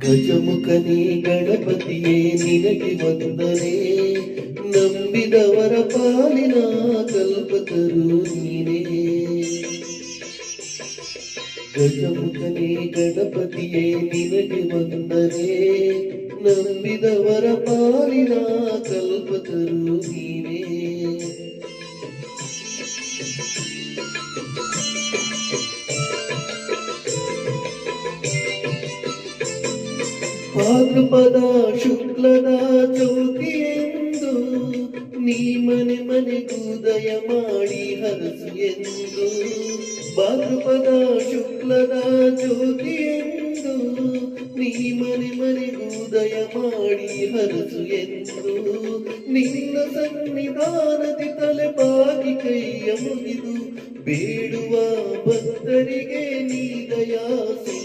ಗಜಮುಖನೇ ಗಣಪತಿಯೇ ನಿನಗೆ ವಂದನೆ, ನಂಬಿದವರ ಪಾಲಿನ ಕಲ್ಪತರು ನೀನೇ. ಗಜಮುಖನೇ ಗಣಪತಿಯೇ ನಿನಗೆ ವಂದನೆ, ನಂಬಿದವರ ಪಾಲಿನ ಕಲ್ಪತರು ನೀನೇ. ಭಾದ್ರಪದ ಶುಕ್ಲದ ಚೌತಿಯೆಂದು ನೀ ಮನೆ ಮನೆಗೂದಯ ಮಾಡಿ ಹರಸು ಎಂದು. ಭಾದ್ರಪದ ಶುಕ್ಲದ ಜ್ಯೋತಿಯೆಂದು ನೀ ಮನೆ ಮನೆಗೂದಯ ಮಾಡಿ ಹರಸು ಎಂದು. ನಿನ್ನ ಸನ್ನಿಧಾನದಿ ತಲೆ ಬಾಗಿ ಕೈಯ ಮುಗಿದು ಬೇಡುವ ಭಕ್ತರಿಗೆ ನೀ ದಯಾಸಿ